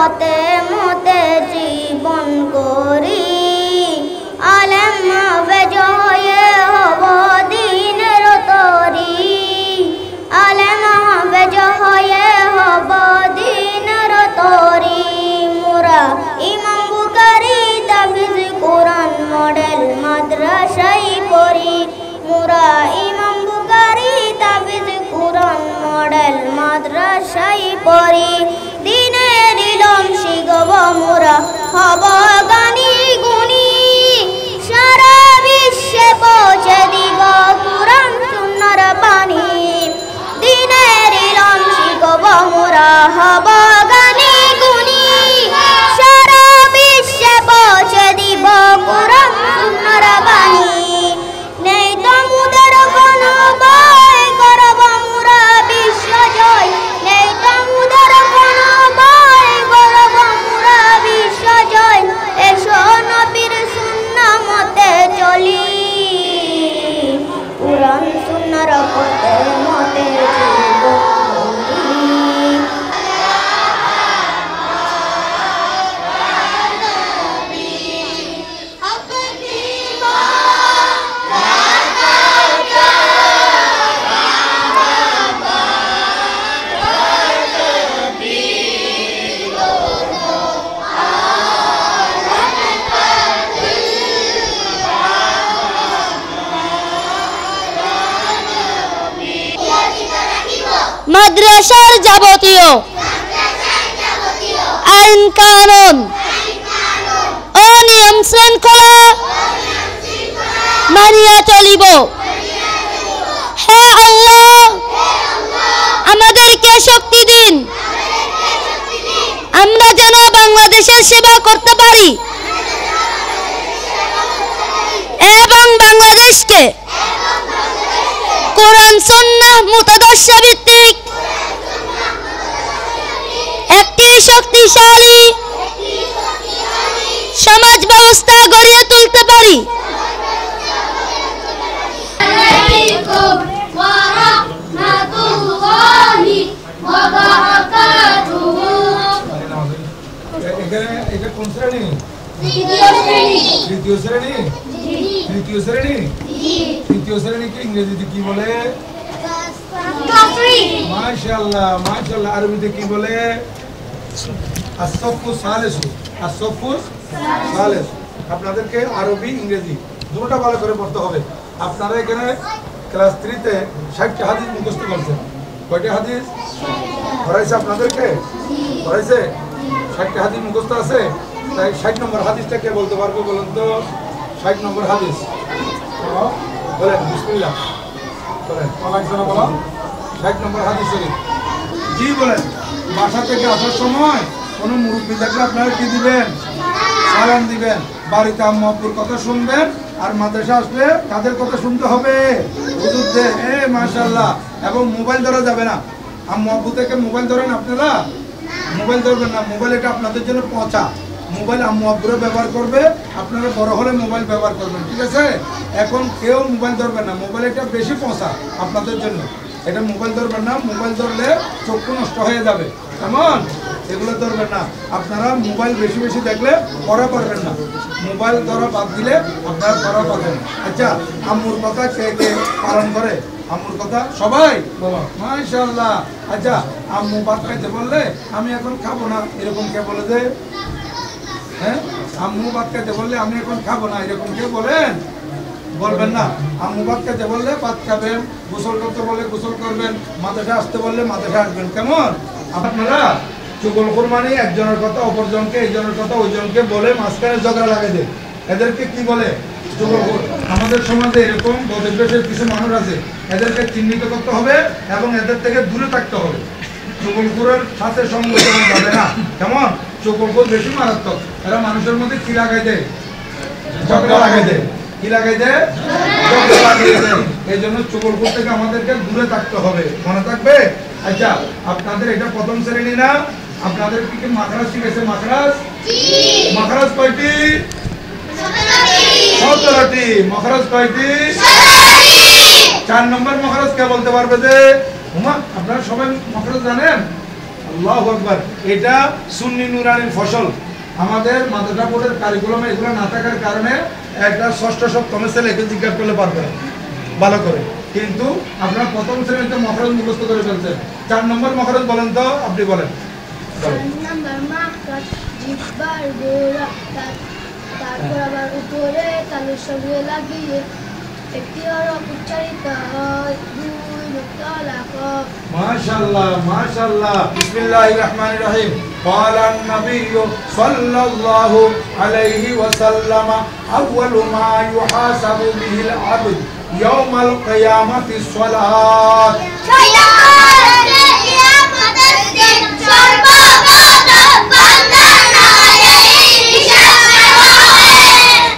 পথে মতে জীবন করি আলেম হবে জয়ে হব দিনের তরি আলেম হবে জয়ে হব দিনের তরি মোরা ইমাম বুখারী তাফসীর কোরআন মডেল মাদ্রাসায় পড়ি মোরা ইমাম বুখারী তাফসীর কোরআন মডেল মাদ্রাসায় পড়ি দিনের ইলম শিখব মোরা হব জ্ঞানী গুণী সারা বিশ্বে পৌঁছে দিব কোরআন সুন্নাহর বাণী দিনের ইলম শিখব মোরা হব জ্ঞানী গুণী সারা বিশ্বে পৌঁছে দিব কোরআন সুন্নাহর বাণী নেই তো মুদের কোনো ভয় করব মোরা বিশ্ব জয় নেই তো মুদের কোনো ভয় করব মোরা বিশ্ব জয় এসো নবীর সুন্নাহ মতে চলি কোরআন সুন্নাহর পথে মতে মাদ্রাসার যাবতীয় আইন কানুন ও নিয়ম শৃঙ্খলা মানিয়া চলিব। হে আল্লাহ আমাদেরকে শক্তি দিন আমরা যেন বাংলাদেশের সেবা করতে পারি এবং বাংলাদেশকে কোরআন সুন্নাহ মুতাদর্শ ভিত্তিক একটি শক্তিশালী সমাজ ব্যবস্থা গড়িয়ে তুলতে পারি। তৃতীয় শ্রেণীকে ইংরেজিতে কি বলে? মাশাআল্লাহ মাশাআল্লাহ। আরবিতে কি বলে? আসফু সালেসু। আসফু সালেস। আপনাদেরকে আরবি ইংরেজি দুটোটা ভালো করে পড়তে হবে। আপনারা এখানে ক্লাস 3 তে 60টা হাদিস মুখস্থ করছেন। কয়টা হাদিস পড়াইছে আপনাদেরকে? পড়াইছে 60টা হাদিস মুখস্থ আছে। তাই 60 নম্বর হাদিসটা কে বলতে পারবে বলুন তো? 60 নম্বর হাদিস বলেন। বিসমিল্লাহ বলেন। অনেকজন বলো 60 নম্বর হাদিস শরীফ। জি বলেন। বাসা থেকে আসার সময় কোনো মুরব্বি থাকলে আপনারা কি দিবেন? সালাম দিবেন। বাড়িতে আম্মু আব্বুর কথা শুনবেন আর মাদ্রাসা আসলে কাদের কথা শুনতে হবে? হুজুরদের। মাশাআল্লাহ। এবং মোবাইল ধরা যাবে না। আম্মু আব্বু থেকে মোবাইল ধরেন আপনারা? মোবাইল ধরবেন না। মোবাইল এটা আপনাদের জন্য পচা। মোবাইল আম্মু আব্বুরা ব্যবহার করবে, আপনারা বড় হলে মোবাইল ব্যবহার করবেন, ঠিক আছে? এখন কেউ মোবাইল ধরবেন না। মোবাইল এটা বেশি পচা আপনাদের জন্য। এটা মোবাইল ধরবেন না। মোবাইল ধরলে চক্ষু নষ্ট হয়ে যাবে। কেমন? এগুলো ধরবেন না। আপনারা মোবাইল বেশি বেশি দেখলে পড়া পারবেন না। মোবাইল ধরা বাদ দিলে আপনারা পড়া পাবেন। আচ্ছা, আম্মুর কথা কে কে পালন করে? আম্মুর কথা সবাই বলো মাশাআল্লাহ। আচ্ছা, আম্মু ভাত খাইতে বললে আমি এখন খাবো না, এরকম কে বলে যে? হ্যাঁ, আম্মু ভাত খাইতে বললে আমি এখন খাবো না, এরকম কে বলেন? বলবেন না। আম্মু ভাত খাইতে বললে ভাত খাবেন, গোসল করতে বললে গোসল করবেন, মাদ্রাসা আসতে বললে মাদ্রাসা আসবেন। কেমন? আপনারা চুগলখোর মানে একজনের কথা অপরজনকে, একজনের কথা ওইজনকে বলে মাঝখানে ঝগড়া লাগাই দেয়। এদেরকে কি বলে? চুগলখোর। আমাদের সমাজে এরকম বদভ্যাসের কিছু মানুষ আছে। এদেরকে চিহ্নিত করতে হবে এবং এদের থেকে দূরে থাকতে হবে। চুগলখোরের সাথে সঙ্গ করা যাবে না। কেমন? চুগলখোর বেশি মারাত্মক। এরা মানুষের মধ্যে কি লাগাই দেয়? ঝগড়া লাগাই দেয়। কি লাগাই দেয়? ঝগড়া লাগিয়ে দেয়। এই জন্য চুগলখোর থেকে আমাদেরকে দূরে থাকতে হবে। মনে থাকবে? আচ্ছা, আপনাদের এটা প্রথম শ্রেণী না? আপনাদের কি কি মাখরাজ শিখেছে? মাখরাজ? মাখরাজ কয়টি? 17টি। মাখরাজ কয়টি? 4 নম্বর মাখরাজ কে বলতে পারবে যে? আপনারা সবাই মাখরাজ জানেন? আল্লাহু আকবার। এটা সুন্নি নুরানির ফসল। আমাদের মাদ্রাসা বোর্ডের কারিকুলামে এগুলো না থাকার কারণে একটা ষষ্ঠ সপ্তমের ছেলেকে জিজ্ঞাসা করলে পারবে না ভালো করে, কিন্তু আপনারা প্রথম শ্রেণীতে মখরজ মুখস্থ করে ফেলছেন। 4 নম্বর মখরজ বলেন তো, আপনি বলেন। তারপর আবার উপরে তালুর সঙ্গে লাগিয়ে একটি হরফ উচ্চারিত হয়, 2 নুক্তা লাগাম। মাশাআল্লাহ মাশাআল্লাহ। বিসমিল্লাহির রহমানির রহিম। ক্বালান নাবিয়্যু সাল্লাল্লাহু আলাইহি ওয়াসাল্লাম আউয়ালু মা ইউহাসাবু বিহিল আবদ ইয়াউমাল কিয়ামাতিস সালাত।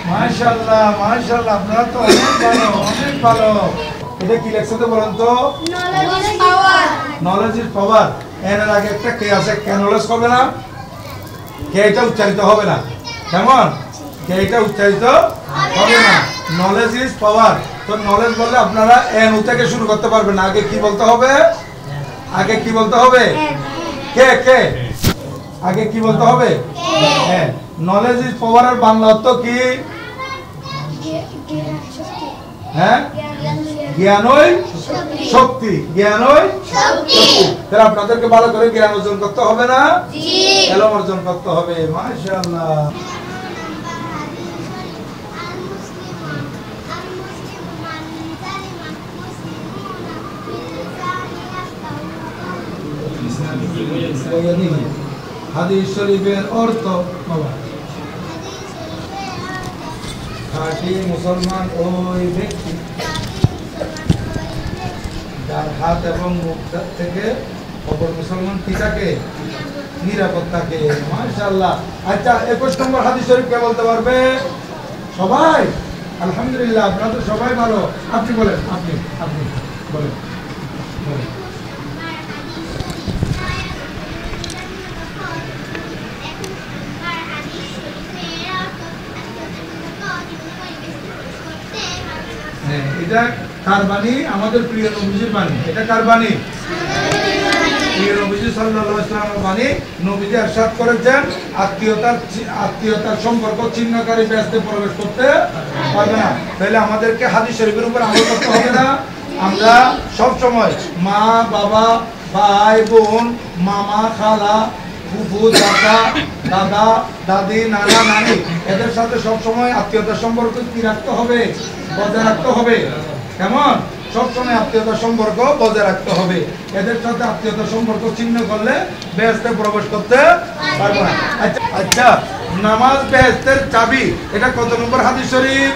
মাশাআল্লাহ মাশাআল্লাহ, আপনারা তো অনেক ভালো অনেক ভালো। এটা কি লেখছে তো বলেন তো? Knowledge is power. এর আগে একটা কে আছে, কে নলেজ হবে না, কে এটা উচ্চারিত হবে না। কেমন? কে এটা উচ্চারিত হবে না। Knowledge is power. তো নলেজ বললে আপনারা এন উ থেকে শুরু করতে পারবেন না। আগে কি বলতে হবে? আগে কি বলতে হবে? কে কে আগে কি বলতে হবে? হ্যাঁ। নলেজ ইজ পাওয়ারের বাংলা অর্থ কি? হ্যাঁ, জ্ঞানই শক্তি। জ্ঞানই শক্তি। তাহলে আপনাদেরকে ভালো করে জ্ঞান অর্জন করতে হবে না, এলম অর্জন করতে হবে। মাশাআল্লাহ। হাদিস শরীফের অর্থ বাবা, খাঁটি মুসলমান ওই ব্যক্তি যার হাত এবং মুখ থেকে অপর মুসলমান কি থাকে? নিরাপদ থাকে। মাশাআল্লাহ। আচ্ছা, 21 নম্বর হাদিস শরীফ কে বলতে পারবে? সবাই? আলহামদুলিল্লাহ, আপনারা তো সবাই ভালো। আপনি বলেন, আপনি আপনি বলেন বলেন। এটা কার বাণী? আমাদের প্রিয় নবীজির বাণী। এটা কার বাণী? প্রিয় নবীজি সাল্লাল্লাহু আলাইহি ওয়াসাল্লামের বাণী। নবীজি ইরশাদ করেছেন, আত্মীয়তার সম্পর্ক ছিন্নকারী ব্যস্তে প্রবেশ করতে পারবে না। তাহলে আমাদেরকে হাদিস শরীফের উপর আমল করতে হবে না? আমরা সব সময় মা বাবা, ভাই বোন, মামা খালা, ফুফু চাচা, দাদা দাদি, নানা নানি, এদের সাথে সবসময় আত্মীয়তার সম্পর্ক কি রাখতে হবে? বজায় রাখতে হবে। কেমন? সবসময় আত্মীয়তার সম্পর্ক বজায় রাখতে হবে। এদের সাথে আত্মীয়তার সম্পর্ক ছিন্ন করলে বেহেশতে প্রবেশ করতে পারবো না। আচ্ছা আচ্ছা, নামাজ বেহেশতের চাবি। এটা কত নম্বর হাদিস শরীফ?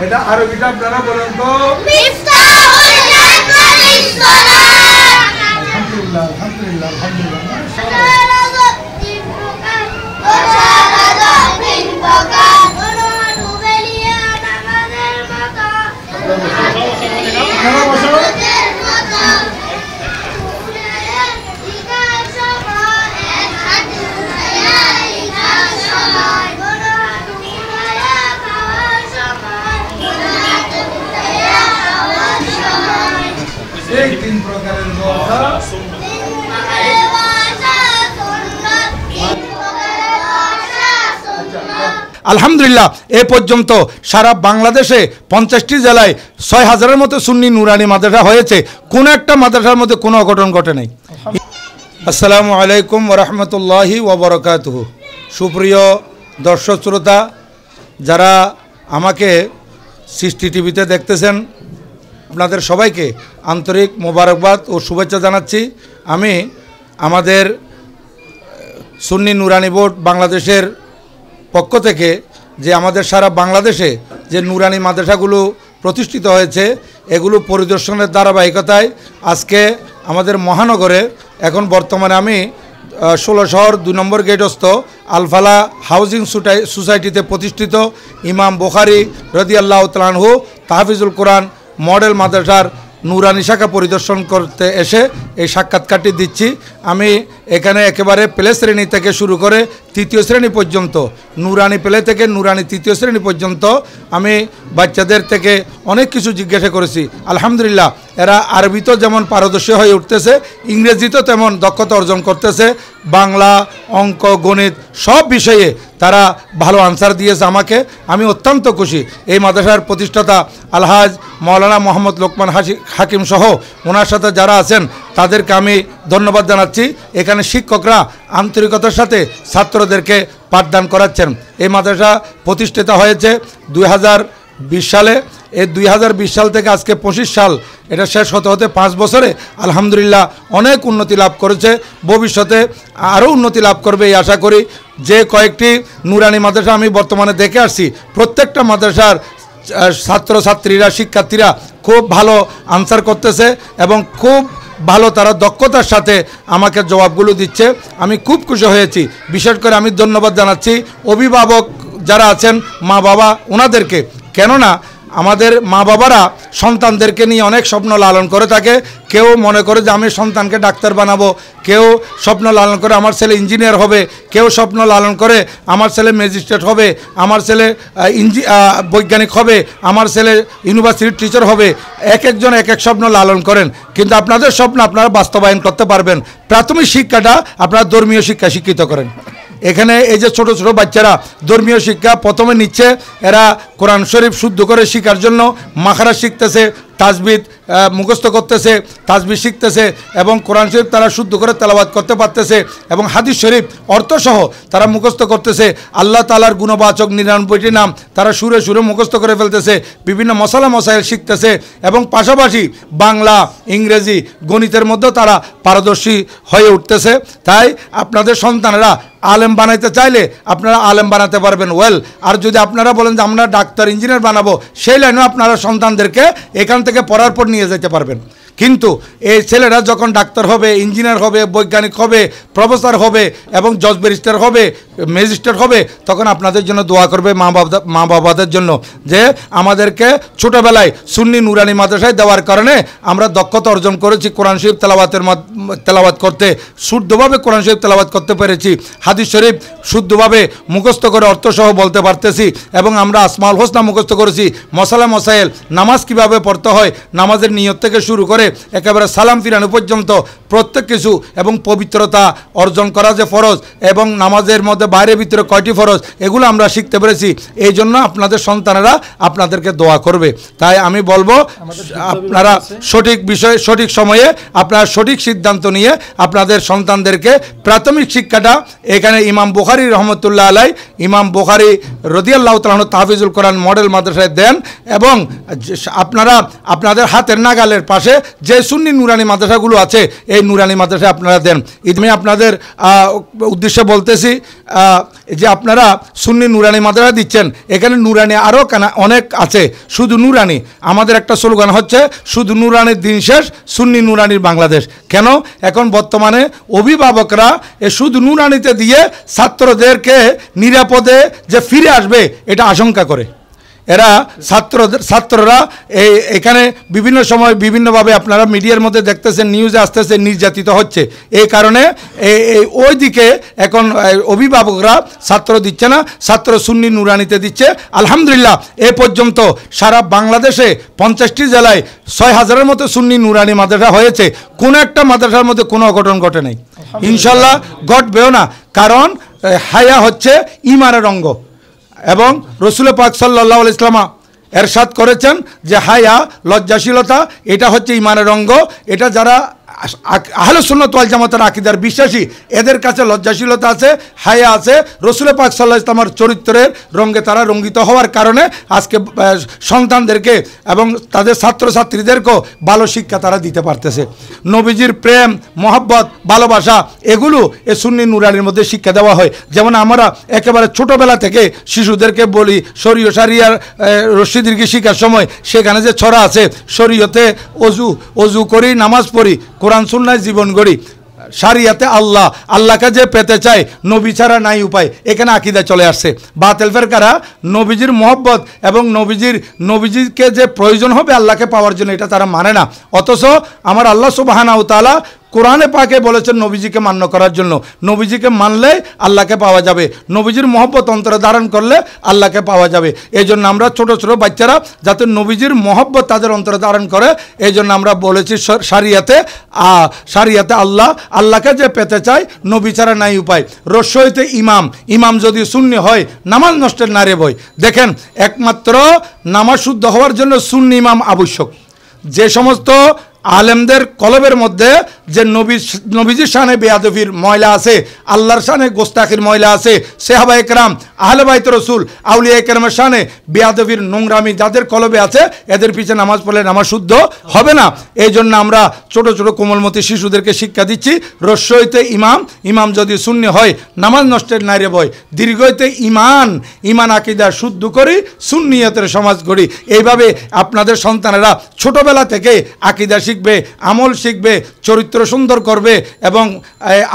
এটা আরবিটা আপনারা বলেন তো। আলহামদুলিল্লাহ আলহামদুলিল্লাহ আলহামদুলিল্লাহ। এই 3 প্রকারের কথা আলহামদুলিল্লাহ। এ পর্যন্ত সারা বাংলাদেশে 50টি জেলায় 6000-এর মতো সুন্নি নুরানি মাদ্রাসা হয়েছে। কোনো একটা মাদ্রাসার মধ্যে কোনো অঘটন ঘটে নাই। আসসালামু আলাইকুম ওয়া রাহমাতুল্লাহি ওয়া বারাকাতুহু। সুপ্রিয় দর্শক শ্রোতা, যারা আমাকে সৃষ্টি টিভিতে দেখতেছেন, আপনাদের সবাইকে আন্তরিক মোবারকবাদ ও শুভেচ্ছা জানাচ্ছি। আমি আমাদের সুন্নি নুরানি বোর্ড বাংলাদেশের পক্ষ থেকে যে আমাদের সারা বাংলাদেশে যে নুরানি মাদ্রাসাগুলো প্রতিষ্ঠিত হয়েছে, এগুলো পরিদর্শনের ধারাবাহিকতায় আজকে আমাদের মহানগরে এখন বর্তমানে আমি 16 শহর 2 নম্বর গেটস্থ আলফালা হাউজিং সোসাইটিতে প্রতিষ্ঠিত ইমাম বুখারী রাদিয়াল্লাহু তাআলা আনহু তাহফিজুল কোরআন মডেল মাদ্রাসার নুরানি শাখা পরিদর্শন করতে এসে এই সাক্ষাৎকারটি দিচ্ছি। আমি এখানে একেবারে প্লে শ্রেণী থেকে শুরু করে তৃতীয় শ্রেণী পর্যন্ত, নুরানি প্লে থেকে নুরানি তৃতীয় শ্রেণী পর্যন্ত আমি বাচ্চাদের থেকে অনেক কিছু জিজ্ঞাসা করেছি। আলহামদুলিল্লাহ এরা আরবিতেও যেমন পারদর্শী হয়ে উঠতেছে, ইংরেজিতেও তেমন দক্ষতা অর্জন করতেছে। বাংলা, অঙ্ক, গণিত সব বিষয়ে তারা ভালো আনসার দিয়েছে আমাকে। আমি অত্যন্ত খুশি। এই মাদ্রাসার প্রতিষ্ঠাতা আলহাজ মৌলানা মোহাম্মদ লোকমান হাকিম সহ ওনার সাথে যারা আছেন তাদেরকে আমি ধন্যবাদ জানাচ্ছি। এখানে শিক্ষকরা আন্তরিকতার সাথে ছাত্রদেরকে পাঠদান করাচ্ছেন। এই মাদ্রাসা প্রতিষ্ঠিত হয়েছে 2020 সালে। এই 2020 সাল থেকে আজকে 25 সাল, এটা শেষ হতে হতে 5 বছরে আলহামদুলিল্লাহ অনেক উন্নতি লাভ করেছে। ভবিষ্যতে আরও উন্নতি লাভ করবে এই আশা করি। যে কয়েকটি নুরানি মাদ্রাসা আমি বর্তমানে দেখে আসছি, প্রত্যেকটা মাদ্রাসার ছাত্রছাত্রীরা, শিক্ষার্থীরা খুব ভালো আনসার করতেছে এবং খুব ভালো তারা দক্ষতার সাথে আমাকে জবাবগুলো দিচ্ছে। আমি খুব খুশি হয়েছি। বিশেষ করে আমি ধন্যবাদ জানাচ্ছি অভিভাবক যারা আছেন, মা বাবা, ওনাদেরকে। কেননা আমাদের মা বাবারা সন্তানদেরকে নিয়ে অনেক স্বপ্ন লালন করে থাকে। কেউ মনে করে যে আমি সন্তানকে ডাক্তার বানাবো, কেউ স্বপ্ন লালন করে আমার ছেলে ইঞ্জিনিয়ার হবে, কেউ স্বপ্ন লালন করে আমার ছেলে ম্যাজিস্ট্রেট হবে, আমার ছেলে বৈজ্ঞানিক হবে, আমার ছেলে ইউনিভার্সিটির টিচার হবে। এক একজন এক এক স্বপ্ন লালন করেন, কিন্তু আপনাদের স্বপ্ন আপনারা বাস্তবায়ন করতে পারবেন। প্রাথমিক শিক্ষাটা আপনারা ধর্মীয় শিক্ষা শিক্ষিত করেন। এখানে এই যে ছোট ছোট বাচ্চারা ধর্মীয় শিক্ষা প্রথমে নিচ্ছে, এরা কোরআন শরীফ শুদ্ধ করে শেখার জন্য মাখরাজ শিখতেছে, তাজবিদ মুখস্থ করতেছে, তাজবিদ শিখতেছে এবং কোরআন শরীফ তারা শুদ্ধ করে তেলাওয়াত করতে পারতেছে এবং হাদিস শরীফ অর্থসহ তারা মুখস্থ করতেছে। আল্লাহ তাআলার গুণবাচক 99টি নাম তারা সুরে সুরে মুখস্থ করে ফেলতেছে, বিভিন্ন মশালা মশাইল শিখতেছে এবং পাশাপাশি বাংলা, ইংরেজি, গণিতের মধ্যেও তারা পারদর্শী হয়ে উঠতেছে। তাই আপনাদের সন্তানেরা আলেম বানাইতে চাইলে আপনারা আলেম বানাতে পারবেন ওয়েল। আর যদি আপনারা বলেন যে আমরা ডাক্তার, ইঞ্জিনিয়ার বানাবো, সেই লাইনেও আপনারা সন্তানদেরকে এখান থেকে পড়ার পর নিয়ে যেতে পারবেন। কিন্তু এই ছেলেরা যখন ডাক্তার হবে, ইঞ্জিনিয়ার হবে, বৈজ্ঞানিক হবে, প্রফেসর হবে এবং জজ ব্যারিস্টার হবে, ম্যাজিস্ট্রেট হবে, তখন আপনাদের জন্য দোয়া করবে মা বাবাদের জন্য যে আমাদেরকে ছোটোবেলায় সুন্নি নুরানি মাদ্রাসায় দেওয়ার কারণে আমরা দক্ষতা অর্জন করেছি। কোরআন শরীফ তেলাওয়াত করতে শুদ্ধভাবে কোরআন শরীফ তেলাওয়াত করতে পেরেছি, হাদিস শরীফ শুদ্ধভাবে মুখস্থ করে অর্থসহ বলতে পারতেছি এবং আমরা আসমাউল হোসনা মুখস্থ করেছি। মশালা মশাইল, নামাজ কিভাবে পড়তে হয়, নামাজের নিয়ত থেকে শুরু করে একেবারে সালাম ফিরানো পর্যন্ত প্রত্যেক কিছু এবং পবিত্রতা অর্জন করা যে ফরজ এবং নামাজের মধ্যে বাইরে ভিতরে কয়টি ফরজ, এগুলো আমরা শিখতে পেরেছি। এই জন্য আপনাদের সন্তানেরা আপনাদেরকে দোয়া করবে। তাই আমি বলবো আপনারা সঠিক বিষয়, সঠিক সময়ে আপনারা সঠিক সিদ্ধান্ত নিয়ে আপনাদের সন্তানদেরকে প্রাথমিক শিক্ষাটা এখানে ইমাম বুখারী রহমতুল্লাহ আলাই, ইমাম বুখারী রাদিয়াল্লাহু তাআলা আনহু তাহফিজুল কোরআন মডেল মাদ্রাসায় দেন এবং আপনারা আপনাদের হাতের নাগালের পাশে যে সুন্নি নুরানি মাদ্রাসাগুলো আছে এই নুরানি মাদ্রাসায় আপনারা দেন। আমি আপনাদের উদ্দেশ্যে বলতেছি যে আপনারা সুন্নি নুরানি মাদ্রাসা দিচ্ছেন, এখানে নুরানি আরও অনেক আছে। শুধু নুরানি, আমাদের একটা স্লোগান হচ্ছে শুধু নুরানির দিন শেষ, সুন্নি নুরানির বাংলাদেশ। কেন এখন বর্তমানে অভিভাবকরা এ শুধু নুরানিতে দিয়ে ছাত্রদেরকে নিরাপদে যে ফিরে আসবে এটা আশঙ্কা করে। এরা ছাত্ররা এখানে বিভিন্ন সময় বিভিন্নভাবে আপনারা মিডিয়ার মধ্যে দেখতেছেন, নিউজে আসতেছে, নির্যাতিত হচ্ছে। এই কারণে ওই দিকে এখন অভিভাবকরা ছাত্র দিচ্ছে না, ছাত্র সুন্নি নুরানিতে দিচ্ছে। আলহামদুলিল্লাহ এ পর্যন্ত সারা বাংলাদেশে 50টি জেলায় 6000-এর মতো সুন্নি নুরানি মাদ্রাসা হয়েছে। কোনো একটা মাদ্রাসার মধ্যে কোনো অঘটন ঘটে নাই, ইনশাল্লাহ ঘটবেও না। কারণ হায়া হচ্ছে ঈমানের অঙ্গ এবং রাসূল পাক সাল্লাল্লাহু আলাইহি ওয়াসাল্লাম এরশাদ করেছেন যে হায়া, লজ্জাশীলতা, এটা হচ্ছে ঈমানের অঙ্গ। এটা যারা আহলে সুন্নাত ওয়াল জামাতের আকীদার বিশ্বাসী, এদের কাছে লজ্জাশীলতা আছে, হায়া আছে। রাসূল পাক সাল্লাল্লাহু আলাইহি ওয়াসাল্লামের চরিত্রের রঙে তারা রঙ্গিত হওয়ার কারণে আজকে সন্তানদেরকে এবং তাদের ছাত্রছাত্রীদেরকেও ভালো শিক্ষা তারা দিতে পারতেছে। নবীজির প্রেম, মহব্বত, ভালোবাসা এগুলো এই সুন্নি নুরানির মধ্যে শিক্ষা দেওয়া হয়। যেমন আমরা একেবারে ছোটোবেলা থেকে শিশুদেরকে বলি শরীয় শারিয়ার রশ্মি দীর্ঘি শিখার সময় সেখানে যে ছড়া আছে, শরীয়তে অজু করি, নামাজ পড়ি, কোরআন সুন্নাহ জীবন গড়ি। শারিয়াতে আল্লাহ, আল্লাহকে যে পেতে চায় নবী ছাড়া নাই উপায়, এখানে আকিদা চলে আসছে। বাতিল ফেরকারা নবীজির মহব্বত এবং নবীজিকে যে প্রয়োজন হবে আল্লাহকে পাওয়ার জন্য, এটা তারা মানে না। অথচ আমার আল্লাহ সুবহানাহু ওয়া তাআলা কোরআনে পাকে বলেছেন নবীজিকে মান্য করার জন্য। নবীজিকে মানলে আল্লাহকে পাওয়া যাবে, নবীজির মহব্বত অন্তরে ধারণ করলে আল্লাহকে পাওয়া যাবে। এই জন্য আমরা ছোট ছোট বাচ্চারা যাতে নবীজির মহব্বত তাদের অন্তরে ধারণ করে, এই জন্য আমরা বলেছি শারিয়াতে আল্লাহ, আল্লাহকে যে পেতে চায় নবী ছাড়া নাই উপায়। রস্যইতে ইমাম যদি সুন্নি হয় নামাজ নষ্টের নারে ভয়। দেখেন, একমাত্র নামাজ শুদ্ধ হওয়ার জন্য সুন্নি ইমাম আবশ্যক। যে সমস্ত আলেমদের কলবের মধ্যে যে নবীজির শানে বেয়াদবির ময়লা আছে, আল্লাহর শানে গোস্তাখির ময়লা আছে, সাহাবা একরাম, আহলে বাইত রাসূল, আউলিয়া একরামের শানে বেয়াদবির নোংরামি যাদের কলবে আছে, এদের পিছনে নামাজ পড়লে নামাজ শুদ্ধ হবে না। এই জন্য আমরা ছোট ছোট কোমলমতি শিশুদেরকে শিক্ষা দিচ্ছি, রস্যইতে ইমাম যদি শূন্য হয় নামাজ নষ্টের নাইরে ভয়। দীর্ঘইতে ইমান আকীদা শুদ্ধ করি, সুন্নিয়তের সমাজ গড়ি। এইভাবে আপনাদের সন্তানেরা ছোটবেলা থেকে আকীদা শিখবে, আমল শিখবে, চরিত্র সুন্দর করবে এবং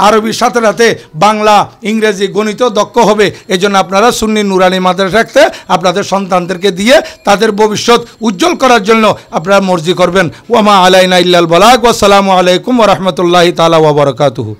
আরবির সাথে সাথে বাংলা, ইংরেজি, গণিত দক্ষ হবে। এই জন্য আপনারা সুন্নি নুরানি মাদ্রাসা রাখতে আপনাদের সন্তানদেরকে দিয়ে তাদের ভবিষ্যৎ উজ্জ্বল করার জন্য আপনারা মর্জি করবেন। ওয়া মা আলাইনা ইল্লাল বালাগ। ওয়া আসসালামু আলাইকুম ওয়া রাহমাতুল্লাহি তাআলা ওয়া বারাকাতুহু।